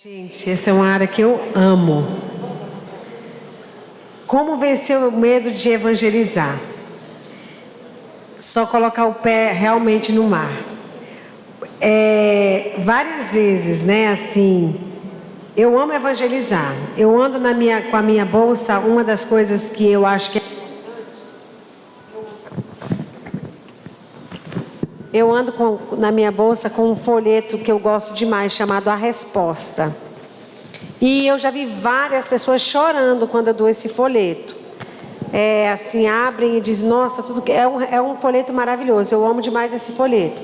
Gente, essa é uma área que eu amo. Como vencer o medo de evangelizar? Só colocar o pé realmente no mar. Várias vezes, né, assim, eu amo evangelizar. Eu ando com a minha bolsa, uma das coisas que eu acho que eu ando na minha bolsa com um folheto que eu gosto demais, chamado A Resposta. E eu já vi várias pessoas chorando quando eu dou esse folheto. Assim, abrem e dizem, nossa, tudo que é um folheto maravilhoso. Eu amo demais esse folheto.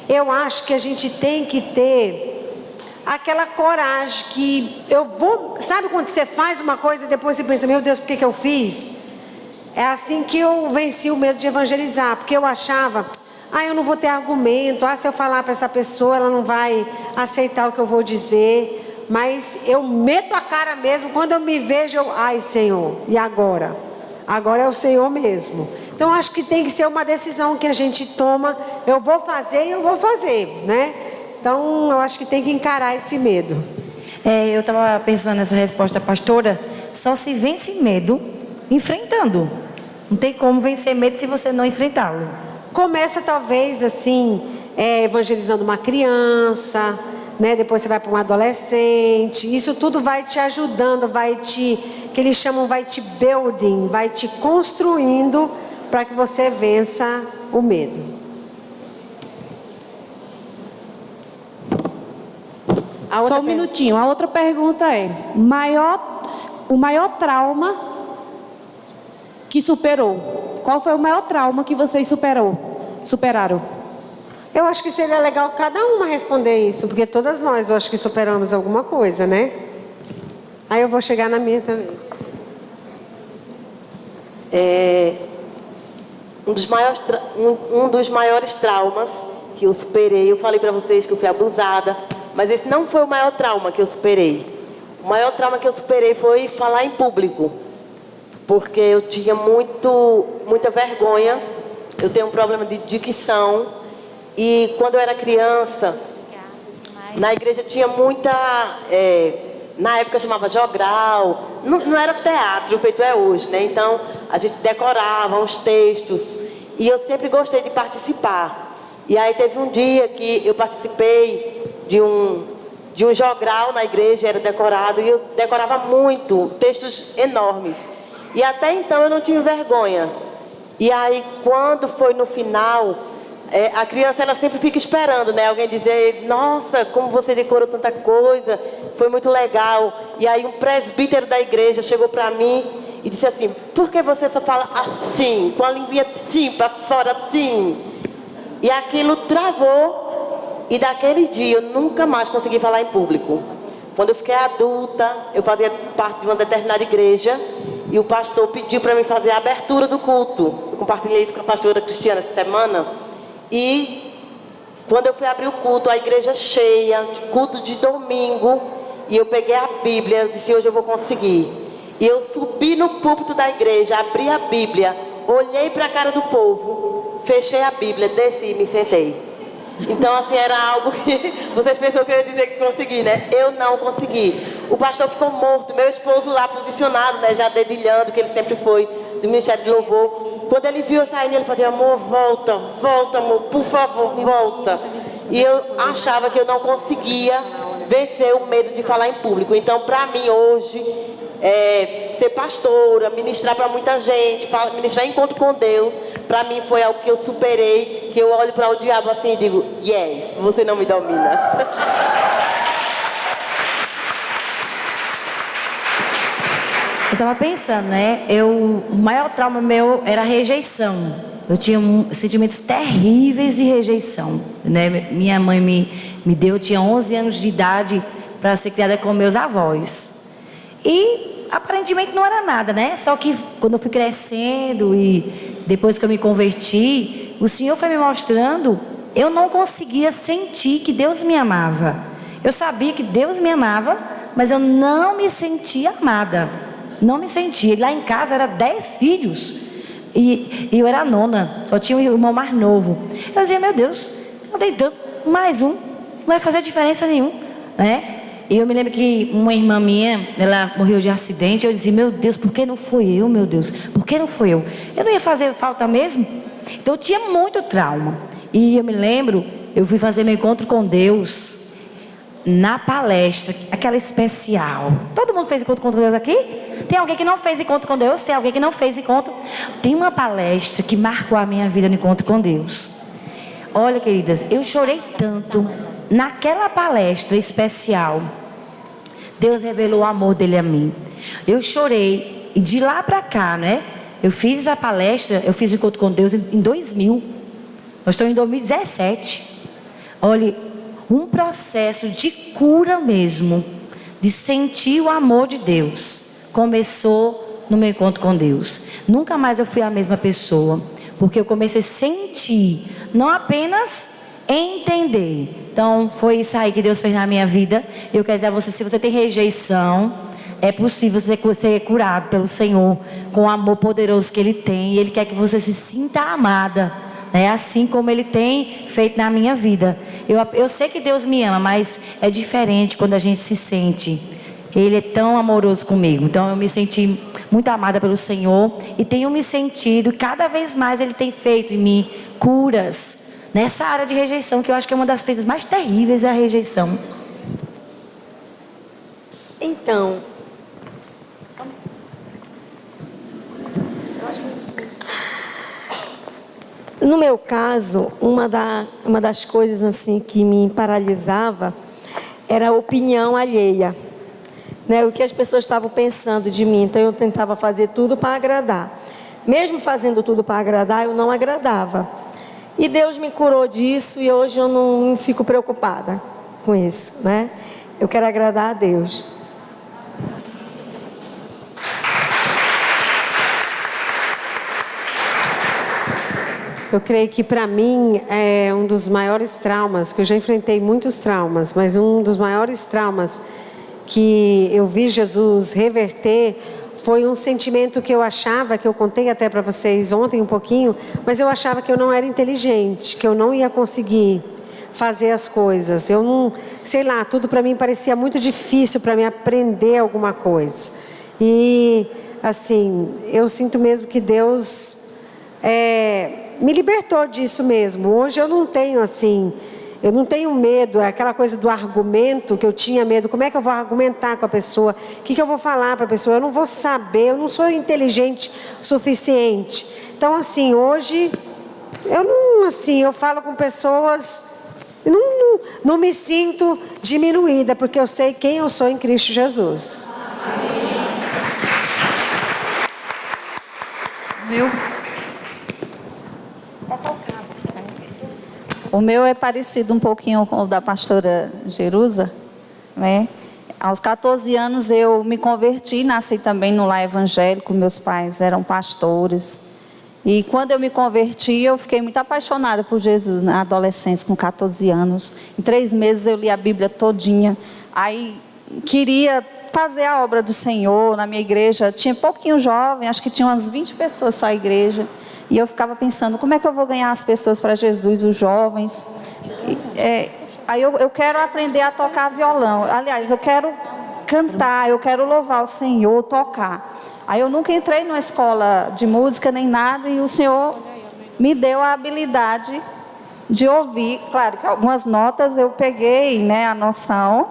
Eu acho que a gente tem que ter aquela coragem que sabe quando você faz uma coisa e depois você pensa, meu Deus, por que eu fiz? É assim que eu venci o medo de evangelizar, porque eu achava, eu não vou ter argumento, se eu falar para essa pessoa, ela não vai aceitar o que eu vou dizer. Mas eu meto a cara mesmo, quando eu me vejo, ai Senhor, e agora? Agora é o Senhor mesmo. Então acho que tem que ser uma decisão que a gente toma, eu vou fazer e eu vou fazer, né? Então eu acho que tem que encarar esse medo. Eu estava pensando nessa resposta, pastora, só se vence medo enfrentando. Não tem como vencer medo se você não enfrentá-lo. Começa talvez assim, evangelizando uma criança, né? Depois você vai para um adolescente. Isso tudo vai te ajudando, que eles chamam, vai te building, vai te construindo para que você vença o medo. Só um minutinho. A outra pergunta é: o maior trauma que superou? Qual foi o maior trauma que vocês superaram? Eu acho que seria legal cada uma responder isso, porque todas nós, eu acho que superamos alguma coisa, né? Aí eu vou chegar na minha também. Um dos maiores traumas que eu superei, eu falei para vocês que eu fui abusada, mas esse não foi o maior trauma que eu superei. O maior trauma que eu superei foi falar em público, porque eu tinha muita vergonha, eu tenho um problema de dicção. E quando eu era criança, na igreja tinha muita, na época chamava jogral, não era teatro feito hoje, né? Então a gente decorava uns textos e eu sempre gostei de participar. E aí teve um dia que eu participei de um jogral na igreja, era decorado, e eu decorava muito, textos enormes. E até então eu não tinha vergonha. E aí quando foi no final, a criança ela sempre fica esperando, né? Alguém dizer, nossa, como você decorou tanta coisa, foi muito legal. E aí um presbítero da igreja chegou para mim e disse assim, por que você só fala assim, com a linguinha assim, para fora assim? E aquilo travou, e daquele dia eu nunca mais consegui falar em público. Quando eu fiquei adulta, eu fazia parte de uma determinada igreja, e o pastor pediu para mim fazer a abertura do culto. Eu compartilhei isso com a pastora Cristiana essa semana. E quando eu fui abrir o culto, a igreja cheia, culto de domingo, e eu peguei a Bíblia, eu disse, hoje eu vou conseguir. E eu subi no púlpito da igreja, abri a Bíblia, olhei para a cara do povo, fechei a Bíblia, desci e me sentei. Então assim, era algo que vocês pensam que eu ia dizer que consegui, né? Eu não consegui. O pastor ficou morto, meu esposo lá posicionado, né? Já dedilhando, que ele sempre foi do Ministério de Louvor. Quando ele viu eu saindo, ele fazia, amor, volta, amor, por favor, volta. E eu achava que eu não conseguia vencer o medo de falar em público. Então, para mim, hoje, ser pastora, ministrar para muita gente, ministrar encontro com Deus, para mim foi algo que eu superei, que eu olho para o diabo assim e digo, yes, você não me domina. Eu estava pensando, né? O maior trauma meu era a rejeição. Eu tinha sentimentos terríveis de rejeição, né? Minha mãe me deu, eu tinha 11 anos de idade para ser criada com meus avós. E aparentemente não era nada, né? Só que quando eu fui crescendo e depois que eu me converti, o Senhor foi me mostrando, eu não conseguia sentir que Deus me amava. Eu sabia que Deus me amava, mas eu não me sentia amada. Não me sentia. Lá em casa era 10 filhos e eu era a nona, só tinha um irmão mais novo. Eu dizia, meu Deus, eu tenho tanto, mais um, não vai fazer diferença nenhuma, né? E eu me lembro que uma irmã minha, ela morreu de acidente. Eu dizia, meu Deus, por que não foi eu, meu Deus? Por que não foi eu? Eu não ia fazer falta mesmo? Então eu tinha muito trauma. E eu me lembro, eu fui fazer meu encontro com Deus na palestra, aquela especial. Todo mundo fez encontro com Deus aqui? Tem alguém que não fez encontro com Deus? Tem alguém que não fez encontro? Tem uma palestra que marcou a minha vida no encontro com Deus. Olha, queridas, eu chorei tanto naquela palestra especial. Deus revelou o amor dele a mim. Eu chorei, e de lá para cá, né? Eu fiz a palestra, eu fiz o encontro com Deus em 2000. Nós estamos em 2017. Olha, um processo de cura mesmo, de sentir o amor de Deus, começou no meu encontro com Deus. Nunca mais eu fui a mesma pessoa, porque eu comecei a sentir, não apenas entender. Então foi isso aí que Deus fez na minha vida. Eu quero dizer a você, se você tem rejeição, é possível você ser curado pelo Senhor, com o amor poderoso que Ele tem. E Ele quer que você se sinta amada, né? Assim como Ele tem feito na minha vida. Eu sei que Deus me ama, mas é diferente quando a gente se sente. Ele é tão amoroso comigo. Então eu me senti muito amada pelo Senhor e tenho me sentido, cada vez mais Ele tem feito em mim curas nessa área de rejeição, que eu acho que é uma das feridas mais terríveis, é a rejeição. Então, no meu caso, uma das coisas assim que me paralisava era a opinião alheia, né? O que as pessoas estavam pensando de mim. Então eu tentava fazer tudo para agradar. Mesmo fazendo tudo para agradar, eu não agradava. E Deus me curou disso e hoje eu não fico preocupada com isso, né? Eu quero agradar a Deus. Eu creio que para mim é um dos maiores traumas, que eu já enfrentei muitos traumas, mas um dos maiores traumas que eu vi Jesus reverter foi um sentimento que eu achava, que eu contei até para vocês ontem um pouquinho, mas eu achava que eu não era inteligente, que eu não ia conseguir fazer as coisas. Eu não, sei lá, tudo para mim parecia muito difícil para mim aprender alguma coisa. E assim, eu sinto mesmo que Deus me libertou disso mesmo. Hoje eu não tenho assim, eu não tenho medo, é aquela coisa do argumento que eu tinha medo. Como é que eu vou argumentar com a pessoa? O que eu vou falar para a pessoa? Eu não vou saber, eu não sou inteligente o suficiente. Então assim, hoje eu não, assim, eu falo com pessoas, não me sinto diminuída, porque eu sei quem eu sou em Cristo Jesus. O meu é parecido um pouquinho com o da pastora Jerusa, né? Aos 14 anos eu me converti, nasci também no lar evangélico, meus pais eram pastores. E quando eu me converti, eu fiquei muito apaixonada por Jesus, na adolescência, com 14 anos. Em 3 meses eu li a Bíblia todinha. Aí queria fazer a obra do Senhor na minha igreja. Tinha pouquinho jovem, acho que tinha umas 20 pessoas só a igreja. E eu ficava pensando, como é que eu vou ganhar as pessoas para Jesus, os jovens? Aí eu quero aprender a tocar violão. Aliás, eu quero cantar, eu quero louvar o Senhor, tocar. Aí eu nunca entrei numa escola de música nem nada, e o Senhor me deu a habilidade de ouvir. Claro que algumas notas eu peguei, né, a noção.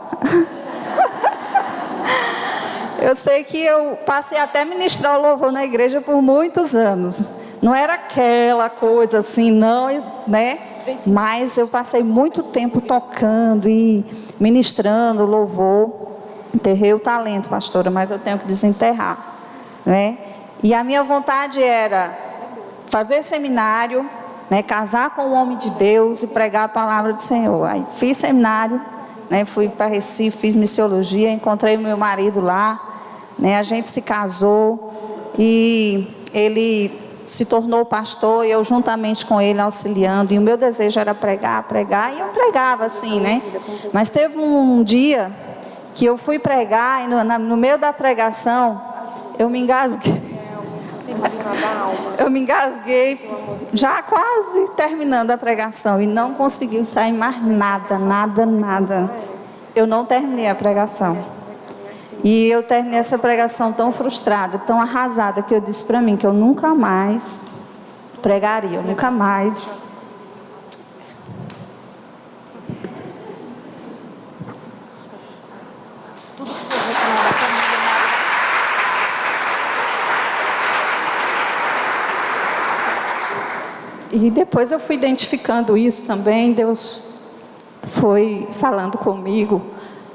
Eu sei que eu passei até a ministrar o louvor na igreja por muitos anos. Não era aquela coisa assim, não, né? Mas eu passei muito tempo tocando e ministrando louvor. Enterrei o talento, pastora, mas eu tenho que desenterrar, né? E a minha vontade era fazer seminário, né? Casar com um homem de Deus e pregar a palavra do Senhor. Aí fiz seminário, né? Fui para Recife, fiz missiologia, encontrei meu marido lá, né? A gente se casou e ele se tornou pastor e eu juntamente com ele auxiliando, e o meu desejo era pregar, e eu pregava assim, né? Mas teve um dia que eu fui pregar e no meio da pregação eu me engasguei. Eu me engasguei já quase terminando a pregação e não conseguiu sair mais nada. eu não terminei a pregação. E eu terminei essa pregação tão frustrada, tão arrasada, que eu disse para mim que eu nunca mais pregaria, eu nunca mais. E depois eu fui identificando isso também, Deus foi falando comigo,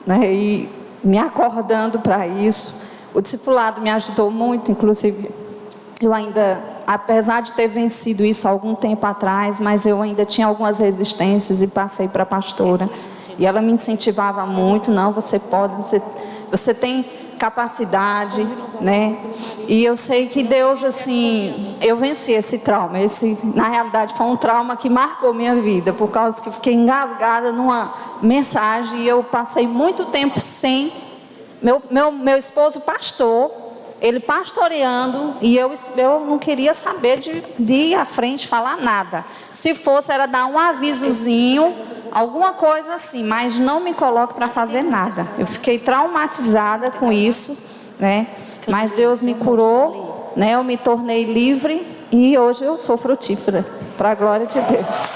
né, e me acordando para isso. O discipulado me ajudou muito, inclusive eu ainda, apesar de ter vencido isso há algum tempo atrás, mas eu ainda tinha algumas resistências e passei para a pastora. E ela me incentivava muito, não, você pode, você tem capacidade, né? E eu sei que Deus, assim, eu venci esse trauma. Na realidade, foi um trauma que marcou minha vida, por causa que eu fiquei engasgada numa mensagem e eu passei muito tempo sem. Meu esposo pastor, ele pastoreando, e eu não queria saber de ir à frente falar nada. Se fosse, era dar um avisozinho, alguma coisa assim, mas não me coloque para fazer nada. Eu fiquei traumatizada com isso, né? Mas Deus me curou, né? Eu me tornei livre e hoje eu sou frutífera, para a glória de Deus.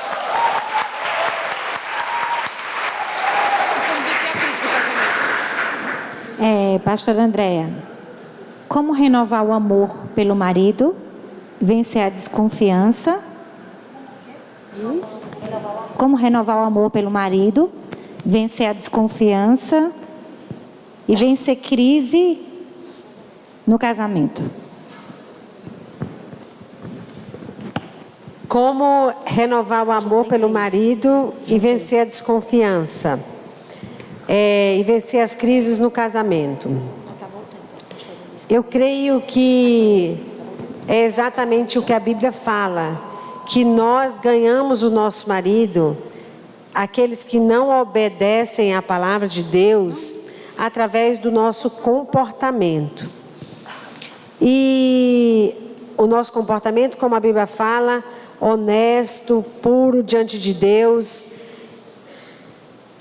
Pastora Andréa, como renovar o amor pelo marido, vencer a desconfiança? Como renovar o amor pelo marido, vencer a desconfiança e vencer crise no casamento? Como renovar o amor pelo marido e vencer a desconfiança? E vencer as crises no casamento. Eu creio que é exatamente o que a Bíblia fala, que nós ganhamos o nosso marido, aqueles que não obedecem à palavra de Deus, através do nosso comportamento. E o nosso comportamento, como a Bíblia fala, honesto, puro diante de Deus.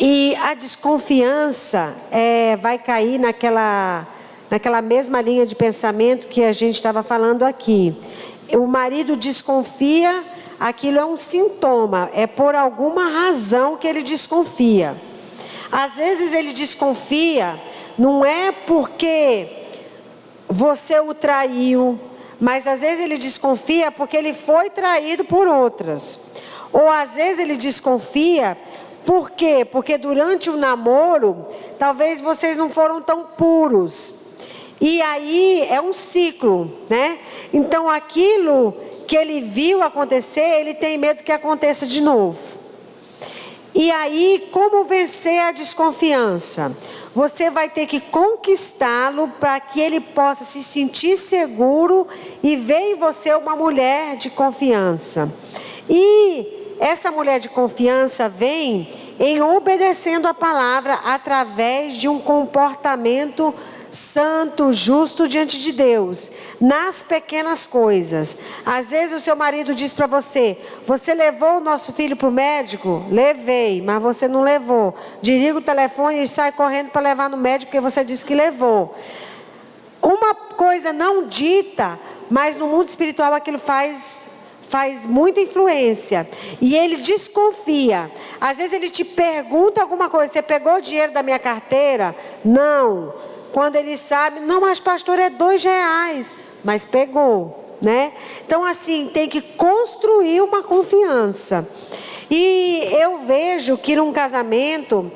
E a desconfiança vai cair naquela mesma linha de pensamento que a gente estava falando aqui. O marido desconfia, aquilo é um sintoma, é por alguma razão que ele desconfia. Às vezes ele desconfia, não é porque você o traiu, mas às vezes ele desconfia porque ele foi traído por outras. Ou às vezes ele desconfia, por quê? Porque durante o namoro, talvez vocês não foram tão puros. E aí é um ciclo, né? Então aquilo que ele viu acontecer, ele tem medo que aconteça de novo. E aí, como vencer a desconfiança? Você vai ter que conquistá-lo para que ele possa se sentir seguro e ver em você uma mulher de confiança. E essa mulher de confiança vem em obedecendo a palavra através de um comportamento santo, justo diante de Deus, nas pequenas coisas. Às vezes o seu marido diz para você: você levou o nosso filho para o médico? Levei, mas você não levou. Desliga o telefone e sai correndo para levar no médico porque você disse que levou. Uma coisa não dita, mas no mundo espiritual aquilo faz muita influência. E ele desconfia. Às vezes ele te pergunta alguma coisa: você pegou o dinheiro da minha carteira? Não. Quando ele sabe, não, mas pastor, é R$2, mas pegou, né? Então assim, tem que construir uma confiança. E eu vejo que num casamento,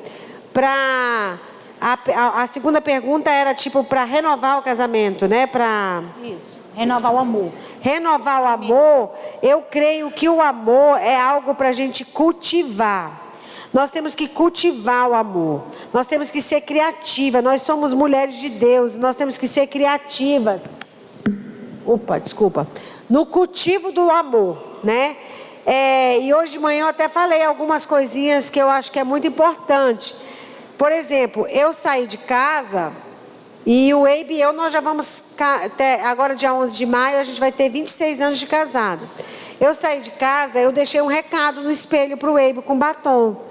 a segunda pergunta era tipo para renovar o casamento, né? Isso, renovar o amor. Renovar o amor, eu creio que o amor é algo para a gente cultivar. Nós temos que cultivar o amor. Nós temos que ser criativas. Nós somos mulheres de Deus. Nós temos que ser criativas. No cultivo do amor, né? E hoje de manhã eu até falei algumas coisinhas que eu acho que é muito importante. Por exemplo, eu saí de casa e o Eibe e eu, nós já vamos, agora dia 11 de maio, a gente vai ter 26 anos de casado. Eu saí de casa, eu deixei um recado no espelho para o Eibe com batom.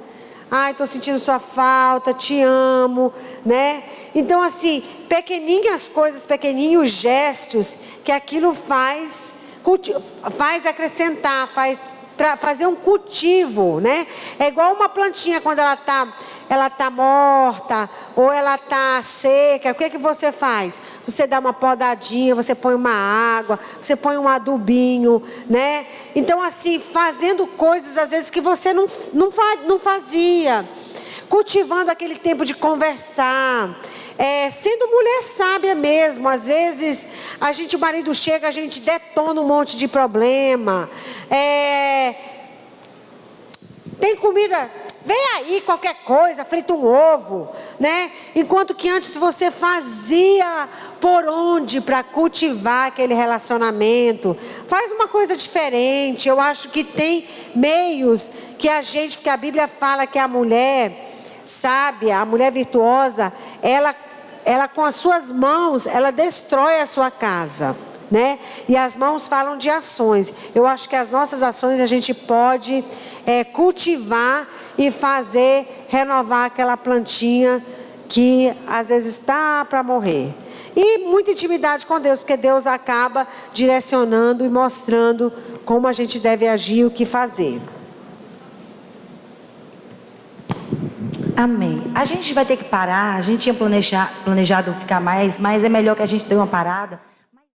Ai, estou sentindo sua falta, te amo, né? Então, assim, pequeninhas coisas, pequeninhos gestos, que aquilo faz acrescentar, fazer um cultivo, né? É igual uma plantinha quando ela tá morta ou ela está seca. O que você faz? Você dá uma podadinha, você põe uma água, você põe um adubinho, né? Então, assim, fazendo coisas às vezes que você não fazia, cultivando aquele tempo de conversar, sendo mulher sábia mesmo. Às vezes o marido chega, a gente detona um monte de problema. Tem comida, vem aí qualquer coisa, frita um ovo, né? Enquanto que antes você fazia por onde para cultivar aquele relacionamento. Faz uma coisa diferente. Eu acho que tem meios que porque a Bíblia fala que a mulher sábia, a mulher virtuosa, ela com as suas mãos, ela destrói a sua casa, né? E as mãos falam de ações. Eu acho que as nossas ações a gente pode cultivar e renovar aquela plantinha que às vezes está para morrer. E muita intimidade com Deus, porque Deus acaba direcionando e mostrando como a gente deve agir e o que fazer. Amém. A gente vai ter que parar. A gente tinha planejado ficar mais, mas é melhor que a gente dê uma parada.